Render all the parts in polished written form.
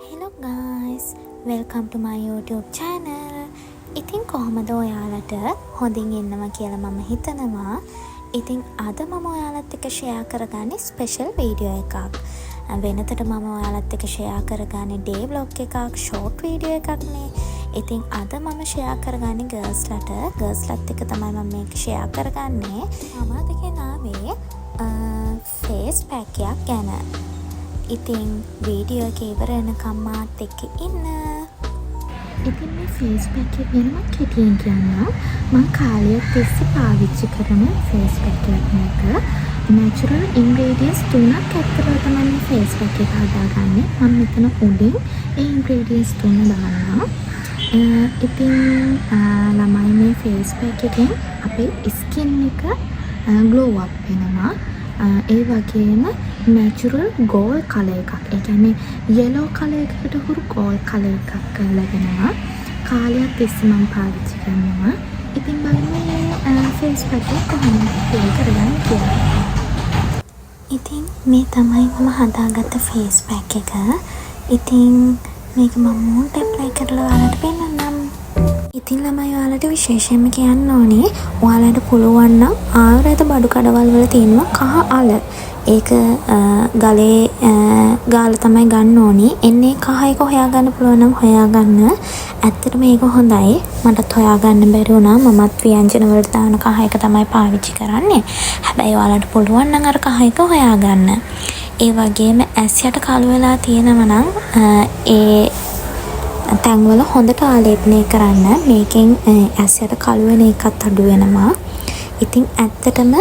Hello guys, welcome to my YouTube channel. ඉතින් කොහොමද ඔයාලට හොඳින් ඉන්නවා කියලා මම හිතනවා. ඉතින් අද මම ඔයාලත් එක්ක ෂෙයා කරගන්නේ ස්පෙෂල් වීඩියෝ එකක්. වෙනතට මම ඔයාලත් එක්ක ෂෙයා කරගන්නේ ඩේ ව්ලොග් එකක්, ෂෝට් වීඩියෝ එකක් නේ. ඉතින් අද මම ෂෙයා කරගන්නේ ගර්ල්ස්ලත් එක්ක තමයි මම මේක ෂෙයා කරගන්නේ. මම අද ගෙනාවේ ෆේස් පැක් එකක් ගැන. ඉතින් වීඩියෝ එක ඉවර වෙනකම් මාත් එක්ක ඉන්න. ඉතින් මේ ෆේස් පැක් එක ගැන මම කෙටියෙන් කියන්නම්. මම කාලයක් තිස්සේ පාවිච්චි කරන ෆේස් පැක් එකක් මේක. නැචරල් ඉන්ග්‍රීඩියන්ට්ස් 3ක් ඇතුළත තමයි මේ ෆේස් පැක් එක හදාගන්නේ. මම මෙතන උඩින් ඒ ඉන්ග්‍රීඩියන්ට්ස් 3 දානවා. ඉතින් ළමයි මේ ෆේස් පැක් එකෙන් අපේ ස්කින් එක ග්ලෝ අප් වෙනවා. ඒ වගේම නැචරල් ගෝල්ඩ් කලර් එකක්. ඒ කියන්නේ yellow කලර් එකකට හුරු ගෝල්ඩ් කලර් එකක් ලැබෙනවා. කාලයක් තිස්සේ මම පාවිච්චි කරනවා. ඉතින් බලමු මේ ෆේස් පැක් එක කොහොමද ක්ලියර් කරගන්නේ කියලා. ඉතින් මේ තමයි මම හදාගත්ත ෆේස් පැක් එක. ඉතින් මේක මම මූණට ඇප්ලයි කරලා ඔයාලට පෙන්නන්නම්. ඉතින් ළමයි ඔයාලට විශේෂයෙන්ම කියන්න ඕනේ ඔයාලට පුළුවන් නම් ආයුර්වේද බඩු කඩවල් වල තියෙනවා කහ අල. ඒක ගලේ ගාලා තමයි ගන්න ඕනේ. එන්නේ කහ එක හොයාගන්න පුළුවන් නම් හොයාගන්න. ඇත්තටම මේක හොඳයි. මටත් හොයාගන්න බැරි වුණා. මමත් ව්‍යංජන වලට දාන කහ එක තමයි පාවිච්චි කරන්නේ. හැබැයි ඔයාලට පුළුවන් නම් අර කහ එක හොයාගන්න. ඒ වගේම ඇස් යට කළු වෙලා තියෙනවා නම් ඒ තැන්වල හොඳට ආලේපනය කරන්න. මේකෙන් ඇස් යට කළු වෙන එකත් අඩු වෙනවා. ඉතින් ඇත්තටම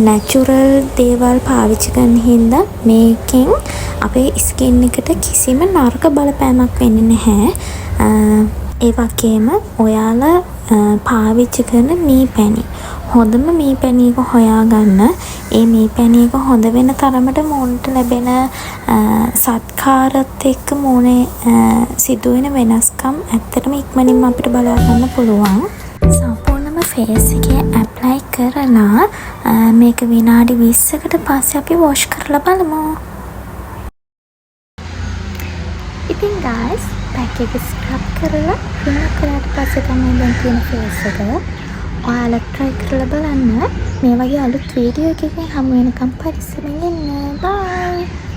නැචරල් දේවල් පාවිච්චි කරන හින්දා මේකෙන් අපේ ස්කින් එකට කිසිම නරක බලපෑමක් වෙන්නේ නැහැ. ඒ වගේම ඔයාලා පාවිච්චි කරන මී පැණි හොඳම මී පැණි එක හොයාගන්න. ඒ මී පැණි එක හොඳ වෙන තරමට මූණට ලැබෙන සත්කාරත් එක්ක මූණේ සිදුවෙන වෙනස්කම් ඇත්තටම ඉක්මනින්ම අපිට බලා ගන්න පුළුවන්. සම්පූර්ණම ෆේස් එකේ ඇප්ලයි කරලා මේක විනාඩි 20කට පස්සේ අපි වොෂ් කරලා බලමු. ඉතින් guys පැක් එක ස්ක්‍රබ් කරලා ක්ලීන් කරලා පස්සේ තමයි දැන් තියෙන ෆේස් එක. ඔයාලා try කරලා බලන්න. මේ වගේ අලුත් වීඩියෝ එකකින් හමු වෙනකම් පරිස්සමෙන් ඉන්න. bye.